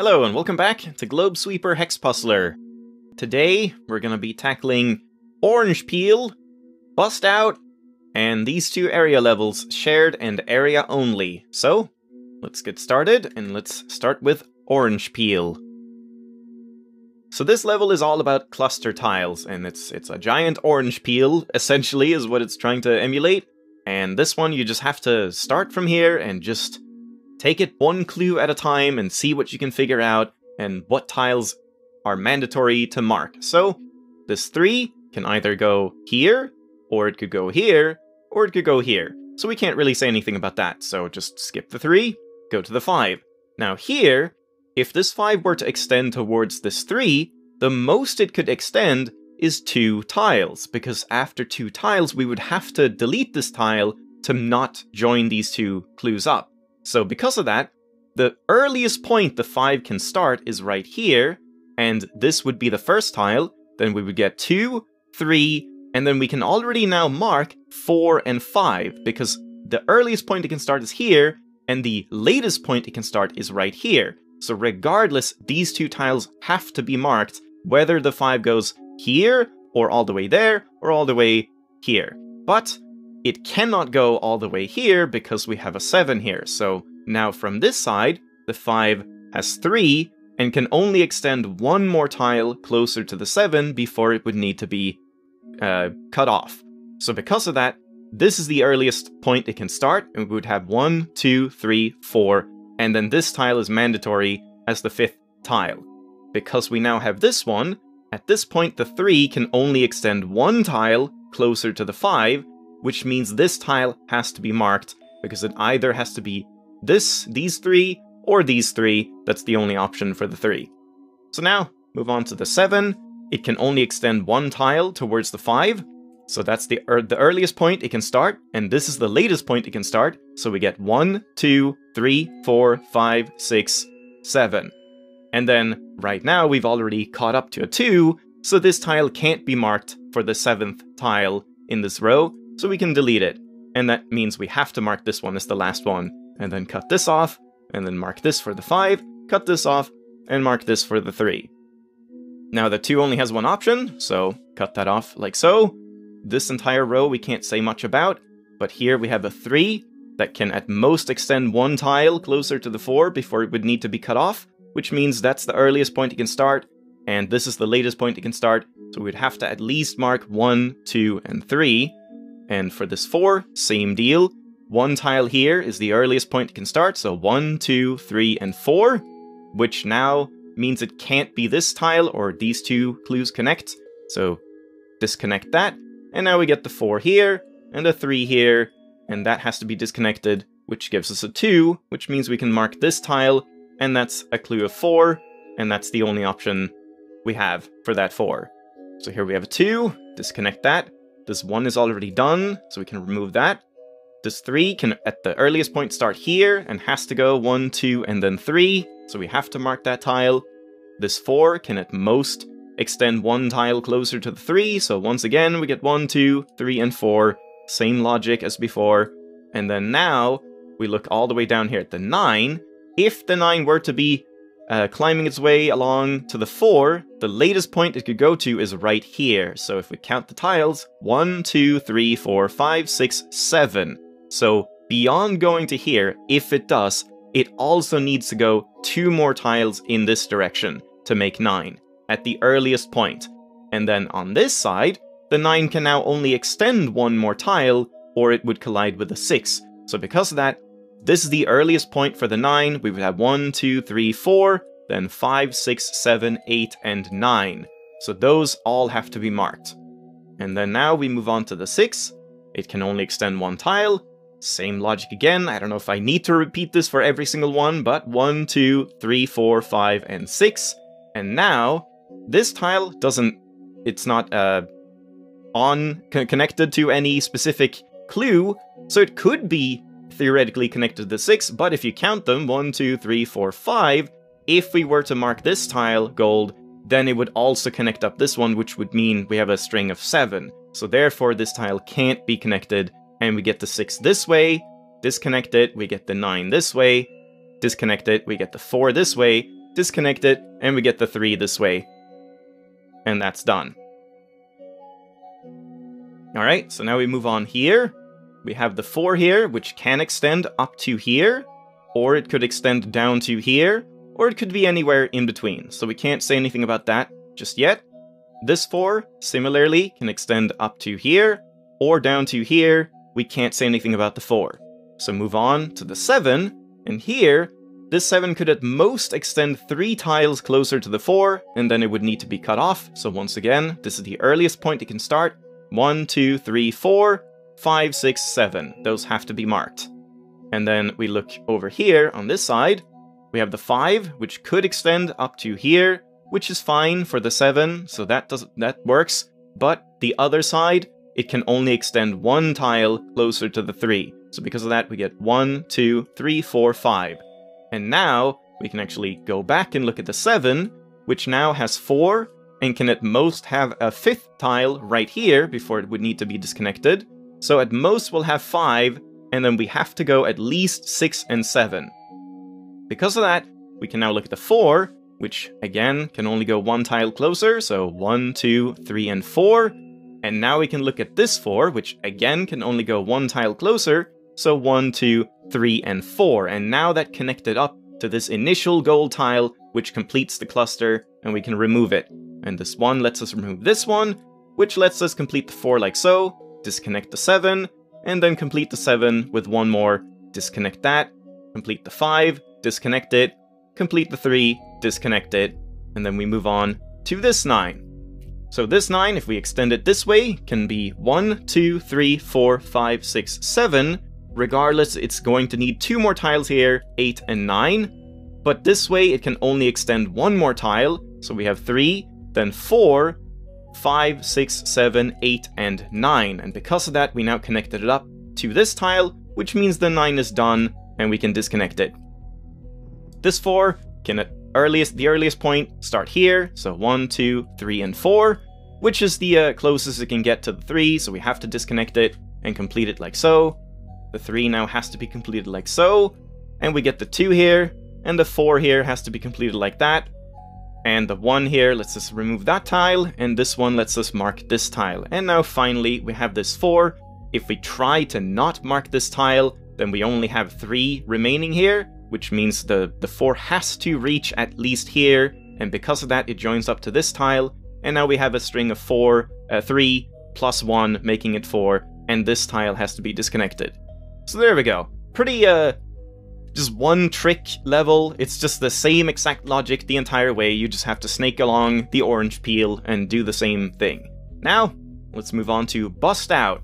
Hello and welcome back to Globesweeper Hex Puzzler. Today we're going to be tackling Orange Peel, Bust Out, and these two area levels, Shared and Area Only. So, let's get started, and let's start with Orange Peel. So this level is all about cluster tiles, and it's a giant orange peel, essentially, is what it's trying to emulate. And this one, you just have to start from here and just take it one clue at a time and see what you can figure out and what tiles are mandatory to mark. So, this 3 can either go here, or it could go here, or it could go here. So we can't really say anything about that, so just skip the 3, go to the 5. Now here, if this 5 were to extend towards this 3, the most it could extend is 2 tiles, because after 2 tiles we would have to delete this tile to not join these 2 clues up. So because of that, the earliest point the 5 can start is right here, and this would be the first tile, then we would get 2, 3, and then we can already now mark 4 and 5, because the earliest point it can start is here, and the latest point it can start is right here. So regardless, these 2 tiles have to be marked, whether the 5 goes here, or all the way there, or all the way here. But it cannot go all the way here because we have a 7 here. So now from this side, the 5 has 3 and can only extend 1 more tile closer to the 7 before it would need to be cut off. So because of that, this is the earliest point it can start, and we would have 1, 2, 3, 4, and then this tile is mandatory as the 5th tile. Because we now have this one, at this point the 3 can only extend 1 tile closer to the 5, which means this tile has to be marked, because it either has to be these 3, or these 3. That's the only option for the 3. So now, move on to the 7. It can only extend 1 tile towards the 5, so that's the earliest point it can start, and this is the latest point it can start, so we get 1, 2, 3, 4, 5, 6, 7. And then, right now, we've already caught up to a 2, so this tile can't be marked for the 7th tile in this row, so we can delete it. And that means we have to mark this one as the last one, and then cut this off, and then mark this for the 5, cut this off, and mark this for the 3. Now the 2 only has one option, so cut that off like so. This entire row we can't say much about, but here we have a 3 that can at most extend 1 tile closer to the 4 before it would need to be cut off, which means that's the earliest point it can start, and this is the latest point it can start, so we'd have to at least mark 1, 2, and 3. And for this 4, same deal. 1 tile here is the earliest point it can start, so 1, 2, 3, and 4, which now means it can't be this tile or these 2 clues connect, so disconnect that, and now we get the 4 here, and a 3 here, and that has to be disconnected, which gives us a 2, which means we can mark this tile, and that's a clue of 4, and that's the only option we have for that 4. So here we have a 2, disconnect that. This 1 is already done, so we can remove that. This 3 can, at the earliest point, start here, and has to go 1, 2, and then 3, so we have to mark that tile. This 4 can at most extend 1 tile closer to the 3, so once again we get 1, 2, 3, and 4, same logic as before. And then now, we look all the way down here at the 9. If the 9 were to be climbing its way along to the 4, the latest point it could go to is right here. So if we count the tiles, 1, 2, 3, 4, 5, 6, 7. So beyond going to here, if it does, it also needs to go 2 more tiles in this direction to make 9, at the earliest point. And then on this side, the 9 can now only extend 1 more tile, or it would collide with the 6. So because of that, this is the earliest point for the 9. We would have 1, 2, 3, 4, then 5, 6, 7, 8, and 9. So those all have to be marked. And then now we move on to the 6. It can only extend 1 tile. Same logic again. I don't know if I need to repeat this for every single one, but 1, 2, 3, 4, 5, and 6. And now, this tile it's not connected to any specific clue, so it could be theoretically connected to the 6, but if you count them, 1, 2, 3, 4, 5, if we were to mark this tile gold, then it would also connect up this one, which would mean we have a string of 7. So therefore this tile can't be connected, and we get the 6 this way, disconnect it, we get the 9 this way, disconnect it, we get the 4 this way, disconnect it, and we get the 3 this way. And that's done. Alright, so now we move on here. We have the 4 here, which can extend up to here, or it could extend down to here, or it could be anywhere in between. So we can't say anything about that just yet. This 4, similarly, can extend up to here, or down to here. We can't say anything about the 4. So move on to the 7, and here, this 7 could at most extend 3 tiles closer to the 4, and then it would need to be cut off. So once again, this is the earliest point it can start. 1, 2, 3, 4, 5, 6, 7. Those have to be marked. And then we look over here on this side. We have the 5, which could extend up to here, which is fine for the 7, so that works. But the other side, it can only extend 1 tile closer to the 3. So because of that, we get 1, 2, 3, 4, 5. And now we can actually go back and look at the 7, which now has 4, and can at most have a 5th tile right here before it would need to be disconnected. So at most we'll have 5, and then we have to go at least 6 and 7. Because of that, we can now look at the 4, which again can only go 1 tile closer, so 1, 2, 3, and 4. And now we can look at this 4, which again can only go 1 tile closer, so 1, 2, 3, and 4. And now that connected up to this initial gold tile, which completes the cluster, and we can remove it. And this 1 lets us remove this 1, which lets us complete the 4 like so, disconnect the 7, and then complete the 7 with 1 more, disconnect that, complete the 5, disconnect it, complete the 3, disconnect it, and then we move on to this 9. So this 9, if we extend it this way, can be 1, 2, 3, 4, 5, 6, 7. Regardless, it's going to need 2 more tiles here, 8 and 9. But this way, it can only extend 1 more tile, so we have 3, then 4, 5, 6, 7, 8, and 9. And because of that, we now connected it up to this tile, which means the 9 is done, and we can disconnect it. This 4 can at the earliest point start here, so 1, 2, 3, and 4, which is the closest it can get to the 3, so we have to disconnect it and complete it like so. The 3 now has to be completed like so, and we get the 2 here, and the 4 here has to be completed like that, and the 1 here lets us remove that tile, and this one lets us mark this tile. And now finally we have this 4. If we try to not mark this tile, then we only have 3 remaining here, which means the 4 has to reach at least here, and because of that it joins up to this tile, and now we have a string of 3 plus 1, making it 4, and this tile has to be disconnected. So there we go. Pretty, just one trick level. It's just the same exact logic the entire way, you just have to snake along the orange peel and do the same thing. Now, let's move on to Bust Out.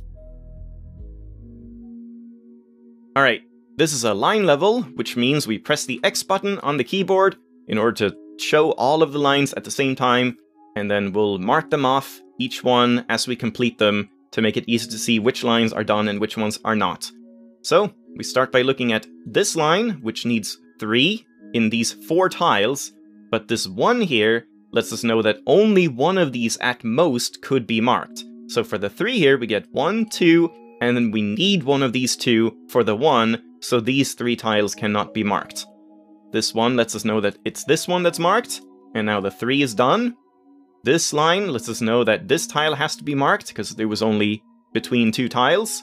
Alright. This is a line level, which means we press the X button on the keyboard in order to show all of the lines at the same time, and then we'll mark them off, each one, as we complete them, to make it easy to see which lines are done and which ones are not. So, we start by looking at this line, which needs 3 in these 4 tiles, but this 1 here lets us know that only one of these at most could be marked. So for the 3 here, we get 1, 2, and then we need one of these 2 for the 1, so these 3 tiles cannot be marked. This one lets us know that it's this one that's marked, and now the 3 is done. This line lets us know that this tile has to be marked, because it was only between 2 tiles,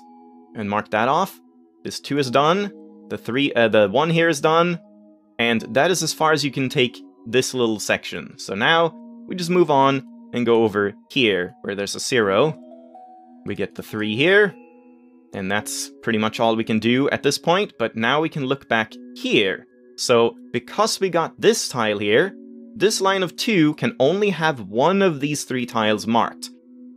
and mark that off. This 2 is done, the 1 here is done, and that is as far as you can take this little section. So now, we just move on and go over here, where there's a 0. We get the 3 here, and that's pretty much all we can do at this point, but now we can look back here. So, because we got this tile here, this line of 2 can only have one of these 3 tiles marked.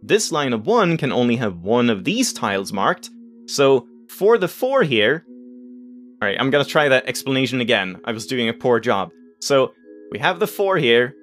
This line of 1 can only have one of these tiles marked, so for the 4 here... Alright, I'm gonna try that explanation again. I was doing a poor job. So, we have the 4 here,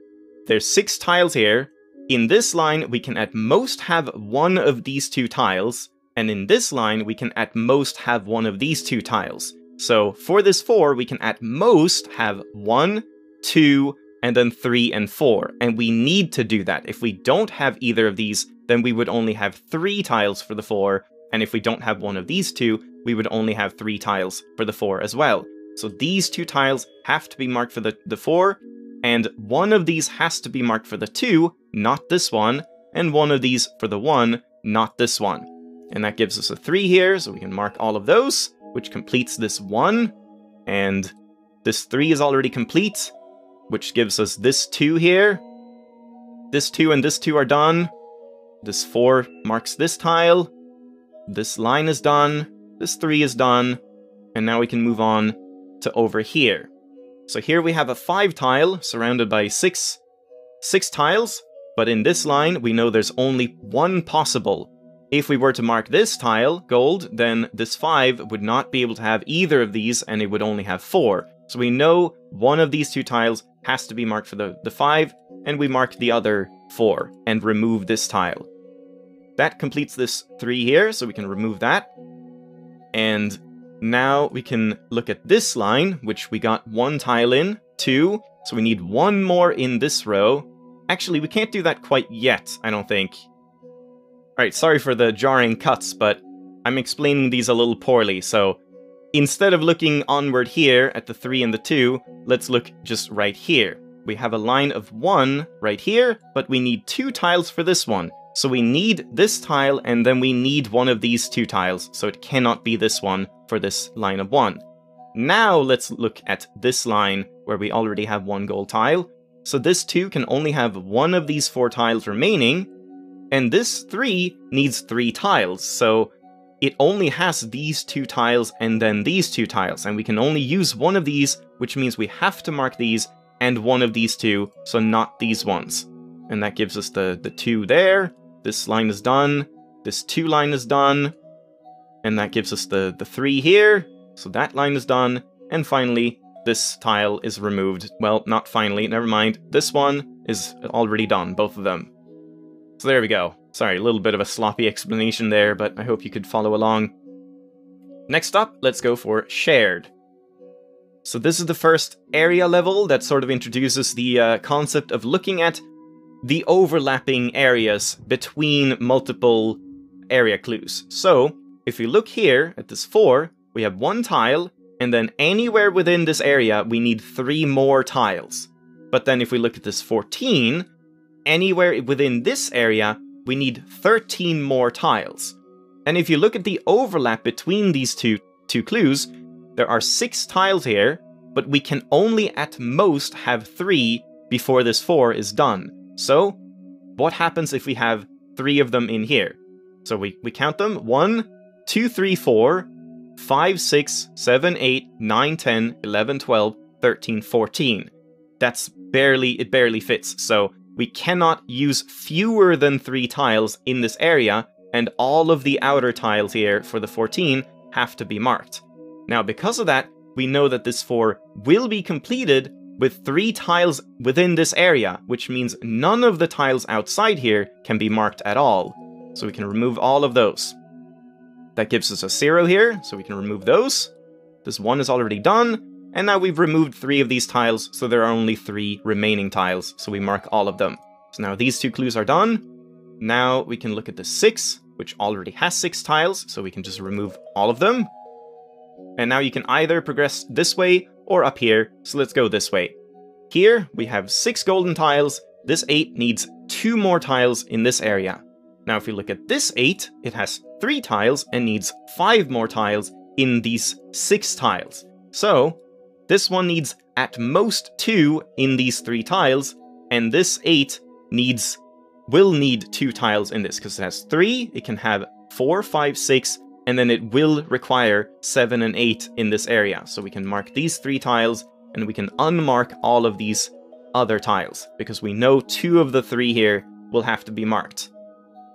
there's 6 tiles here. In this line, we can at most have one of these 2 tiles, and in this line, we can at most have one of these 2 tiles. So for this 4, we can at most have 1, 2, and then 3 and 4. And we need to do that. If we don't have either of these, then we would only have 3 tiles for the 4. And if we don't have one of these 2, we would only have 3 tiles for the 4 as well. So these 2 tiles have to be marked for the 4. and one of these has to be marked for the 2, not this one, and one of these for the 1, not this one. And that gives us a 3 here, so we can mark all of those, which completes this 1, and this 3 is already complete, which gives us this 2 here. This 2 and this 2 are done. This 4 marks this tile. This line is done. This 3 is done. And now we can move on to over here. So here we have a 5 tile surrounded by 6 tiles, but in this line we know there's only one possible. If we were to mark this tile gold, then this 5 would not be able to have either of these, and it would only have 4. So we know one of these 2 tiles has to be marked for the 5, and we mark the other 4, and remove this tile. That completes this 3 here, so we can remove that. And now we can look at this line, which we got 1 tile in, 2, so we need 1 more in this row. Actually, we can't do that quite yet, I don't think. Alright, sorry for the jarring cuts, but I'm explaining these a little poorly, so instead of looking onward here at the 3 and the 2, let's look just right here. We have a line of 1 right here, but we need 2 tiles for this one. So we need this tile, and then we need one of these 2 tiles, so it cannot be this one for this line of 1. Now let's look at this line, where we already have 1 gold tile. So this 2 can only have one of these 4 tiles remaining, and this 3 needs 3 tiles, so it only has these 2 tiles and then these 2 tiles, and we can only use one of these, which means we have to mark these and one of these 2, so not these ones. And that gives us the 2 there. This line is done, this 2 line is done, and that gives us the 3 here, so that line is done, and finally, this tile is removed. Well, not finally, never mind. This one is already done, both of them. So there we go. Sorry, a little bit of a sloppy explanation there, but I hope you could follow along. Next up, let's go for shared. So this is the first area level that sort of introduces the concept of looking at the overlapping areas between multiple area clues. So, if we look here at this 4, we have 1 tile, and then anywhere within this area we need 3 more tiles. But then if we look at this 14, anywhere within this area we need 13 more tiles. And if you look at the overlap between these two clues, there are 6 tiles here, but we can only at most have 3 before this 4 is done. So, what happens if we have 3 of them in here? So we count them, 1, 2, 3, 4, 5, 6, 7, 8, 9, 10, 11, 12, 13, 14. It barely fits, so we cannot use fewer than 3 tiles in this area, and all of the outer tiles here for the 14 have to be marked. Now, because of that, we know that this 4 will be completed with 3 tiles within this area, which means none of the tiles outside here can be marked at all. So we can remove all of those. That gives us a 0 here, so we can remove those. This 1 is already done, and now we've removed 3 of these tiles, so there are only 3 remaining tiles, so we mark all of them. So now these 2 clues are done. Now we can look at the 6, which already has 6 tiles, so we can just remove all of them. And now you can either progress this way or up here, so let's go this way. Here we have 6 golden tiles. This 8 needs 2 more tiles in this area. Now if we look at this 8, it has 3 tiles and needs 5 more tiles in these 6 tiles. So this one needs at most 2 in these 3 tiles, and this 8 will need 2 tiles in this, because it has 3, it can have 4, 5, 6, and then it will require 7 and 8 in this area. So we can mark these 3 tiles, and we can unmark all of these other tiles, because we know 2 of the 3 here will have to be marked.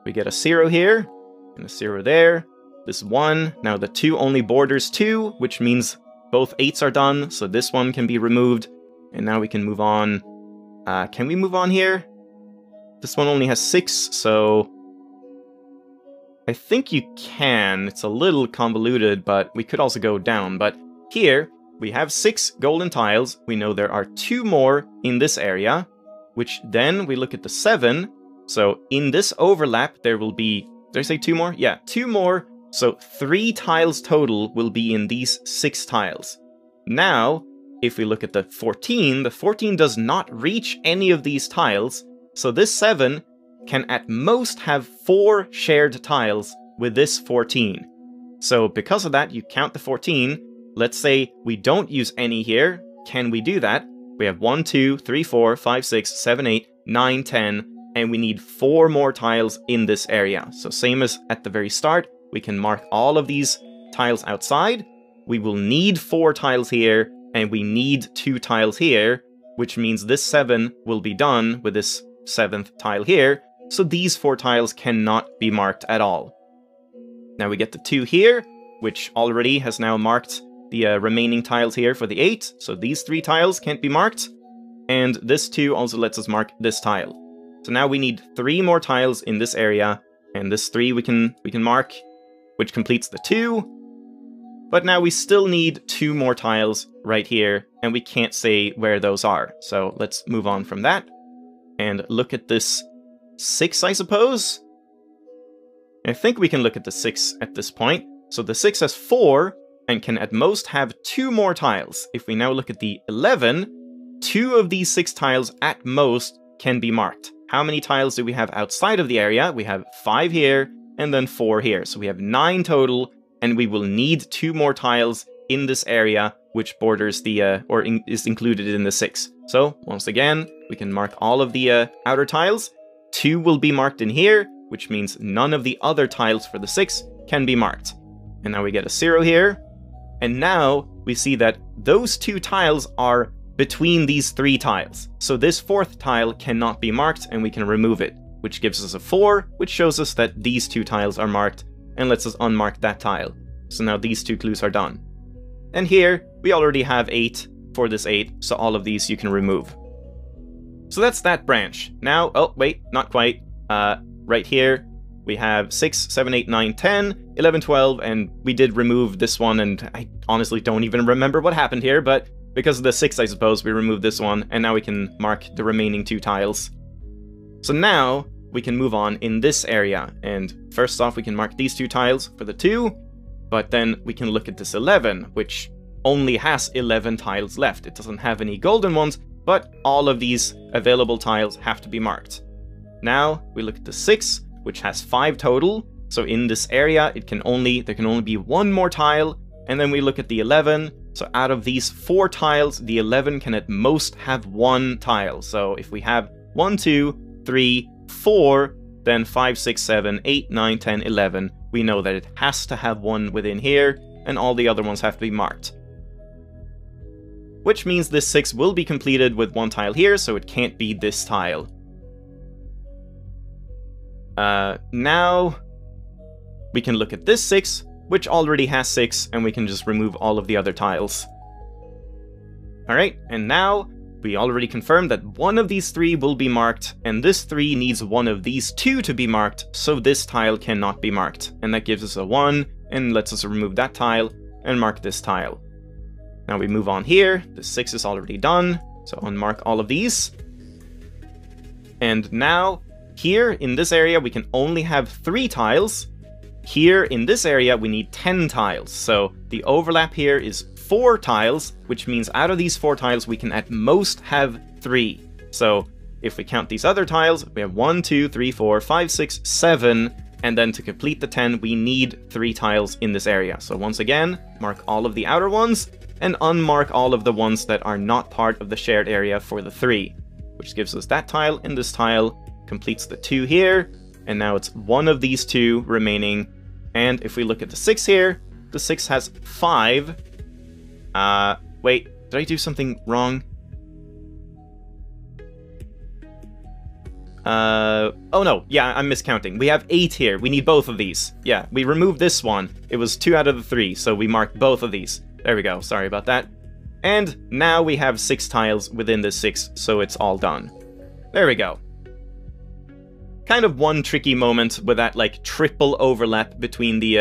We get a 0 here, and a 0 there, this 1, now the 2 only borders 2, which means both 8s are done, so this one can be removed, and now we can move on. Can we move on here? This one only has 6, so I think you can. It's a little convoluted, but we could also go down. But here, we have 6 golden tiles. We know there are 2 more in this area, which then we look at the 7. So in this overlap, there will be, did I say 2 more? Yeah, 2 more. So 3 tiles total will be in these 6 tiles. Now, if we look at the 14 does not reach any of these tiles, so this 7 can at most have 4 shared tiles with this 14. So because of that, you count the 14. Let's say we don't use any here. Can we do that? We have 1, 2, 3, 4, 5, 6, 7, 8, 9, 10, and we need 4 more tiles in this area. So same as at the very start, we can mark all of these tiles outside. We will need 4 tiles here, and we need 2 tiles here, which means this 7 will be done with this 7th tile here, so these 4 tiles cannot be marked at all. Now we get the 2 here, which already has now marked the remaining tiles here for the 8, so these 3 tiles can't be marked, and this 2 also lets us mark this tile. So now we need 3 more tiles in this area, and this 3 we can mark, which completes the 2. But now we still need 2 more tiles right here, and we can't say where those are. So let's move on from that, and look at this 6, I suppose? I think we can look at the 6 at this point. So the 6 has 4, and can at most have 2 more tiles. If we now look at the 11, 2 of these 6 tiles at most can be marked. How many tiles do we have outside of the area? We have 5 here, and then 4 here. So we have 9 total, and we will need 2 more tiles in this area, which borders the, is included in the 6. So, once again, we can mark all of the outer tiles. 2 will be marked in here, which means none of the other tiles for the 6 can be marked. And now we get a 0 here. And now we see that those 2 tiles are between these 3 tiles. So this 4th tile cannot be marked, and we can remove it, which gives us a 4, which shows us that these 2 tiles are marked, and lets us unmark that tile. So now these 2 clues are done. And here, we already have 8 for this 8, so all of these you can remove. So that's that branch. Now, oh wait, not quite. Right here, we have 6, 7, 8, 9, 10, 11, 12, and we did remove this one, and I honestly don't even remember what happened here, but because of the 6, I suppose, we removed this one, and now we can mark the remaining 2 tiles. So now, we can move on in this area, and first off we can mark these 2 tiles for the 2, but then we can look at this 11, which only has 11 tiles left. It doesn't have any golden ones, but all of these available tiles have to be marked. Now we look at the 6, which has 5 total, so in this area there can only be 1 more tile, and then we look at the 11, so out of these 4 tiles, the 11 can at most have 1 tile. So if we have 1, 2, 3, 4, then 5, 6, 7, 8, 9, 10, 11, we know that it has to have 1 within here, and all the other ones have to be marked. Which means this 6 will be completed with 1 tile here, so it can't be this tile. Now we can look at this 6, which already has 6, and we can just remove all of the other tiles. Alright, and now we already confirmed that 1 of these 3 will be marked, and this 3 needs 1 of these 2 to be marked, so this tile cannot be marked. And that gives us a 1, and lets us remove that tile, and mark this tile. Now we move on here, the 6 is already done, so unmark all of these. And now, here in this area we can only have 3 tiles. Here in this area we need 10 tiles, so the overlap here is 4 tiles, which means out of these 4 tiles we can at most have 3. So if we count these other tiles, we have 1, 2, 3, 4, 5, 6, 7, and then to complete the 10 we need 3 tiles in this area. So once again, mark all of the outer ones, and unmark all of the ones that are not part of the shared area for the 3, which gives us that tile, and this tile completes the 2 here, and now it's 1 of these 2 remaining. And if we look at the 6 here, the 6 has 5. Wait, did I do something wrong? Oh no, yeah, I'm miscounting. We have 8 here, we need both of these. Yeah, we removed this one. It was 2 out of the 3, so we marked both of these. There we go, sorry about that. And now we have 6 tiles within the 6, so it's all done. There we go. Kind of one tricky moment with that, like, triple overlap between the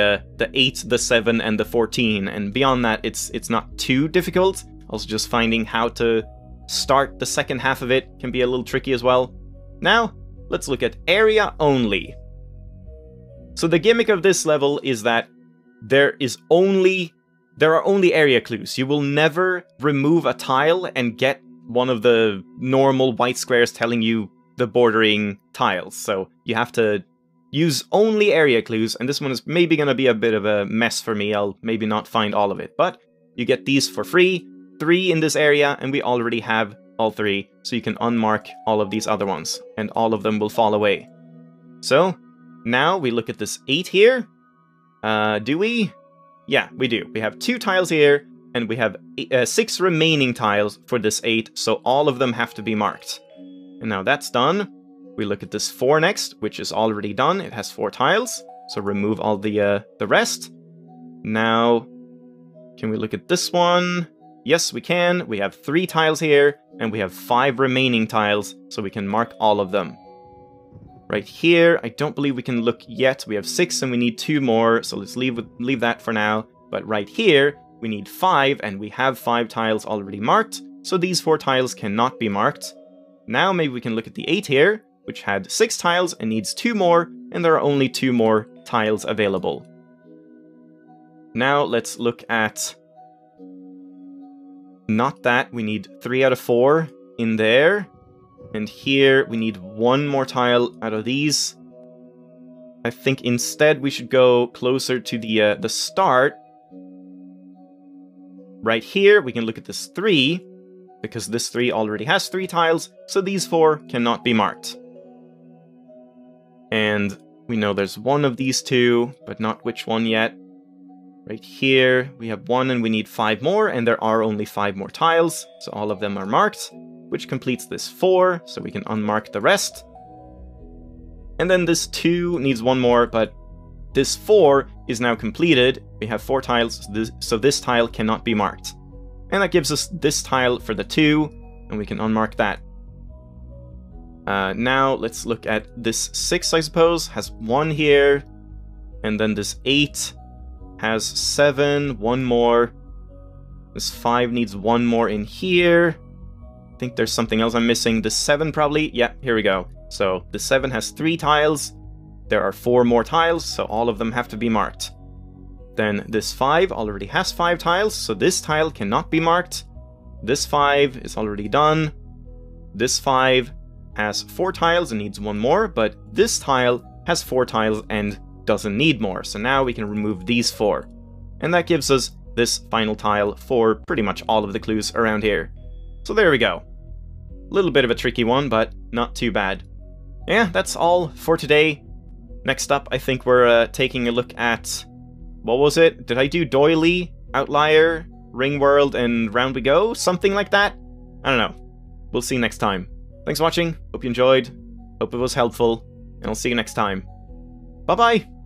8, the 7, and the 14, and beyond that, it's not too difficult. Also, just finding how to start the second half of it can be a little tricky as well. Now, let's look at area only. So the gimmick of this level is that there is only there are only area clues. You will never remove a tile and get one of the normal white squares telling you the bordering tiles. So you have to use only area clues, and this one is maybe going to be a bit of a mess for me. I'll maybe not find all of it, but you get these for free. 3 in this area, and we already have all 3, so you can unmark all of these other ones, and all of them will fall away. So, now we look at this 8 here. Do we? Yeah, we do. We have 2 tiles here, and we have 6 remaining tiles for this 8, so all of them have to be marked. And now that's done. We look at this 4 next, which is already done. It has 4 tiles, so remove all the rest. Now, can we look at this one? Yes, we can. We have 3 tiles here, and we have 5 remaining tiles, so we can mark all of them. Right here, I don't believe we can look yet. We have 6 and we need 2 more, so let's leave that for now. But right here, we need 5, and we have 5 tiles already marked, so these 4 tiles cannot be marked. Now maybe we can look at the 8 here, which had 6 tiles and needs 2 more, and there are only 2 more tiles available. Now let's look at... not that, we need 3 out of 4 in there. And here we need 1 more tile out of these. I think instead we should go closer to the start. Right here we can look at this 3, because this 3 already has 3 tiles, so these 4 cannot be marked. And we know there's 1 of these 2, but not which one yet. Right here, we have 1 and we need 5 more, and there are only 5 more tiles, so all of them are marked, which completes this 4, so we can unmark the rest. And then this 2 needs 1 more, but this 4 is now completed. We have 4 tiles, so this tile cannot be marked. And that gives us this tile for the 2, and we can unmark that. Now, let's look at this 6, I suppose, has 1 here, and then this 8... has 7, 1 more. This 5 needs 1 more in here. I think there's something else I'm missing. The 7 probably. Yeah, here we go. So the 7 has 3 tiles. There are 4 more tiles, so all of them have to be marked. Then this 5 already has 5 tiles, so this tile cannot be marked. This 5 is already done. This 5 has 4 tiles and needs 1 more, but this tile has 4 tiles and doesn't need more, so now we can remove these 4. And that gives us this final tile for pretty much all of the clues around here. So there we go. A little bit of a tricky one, but not too bad. Yeah, that's all for today. Next up, I think we're taking a look at... what was it? Did I do Doily, Outlier, Ring World, and Round We Go? Something like that? I don't know. We'll see next time. Thanks for watching. Hope you enjoyed. Hope it was helpful. And I'll see you next time. Bye-bye!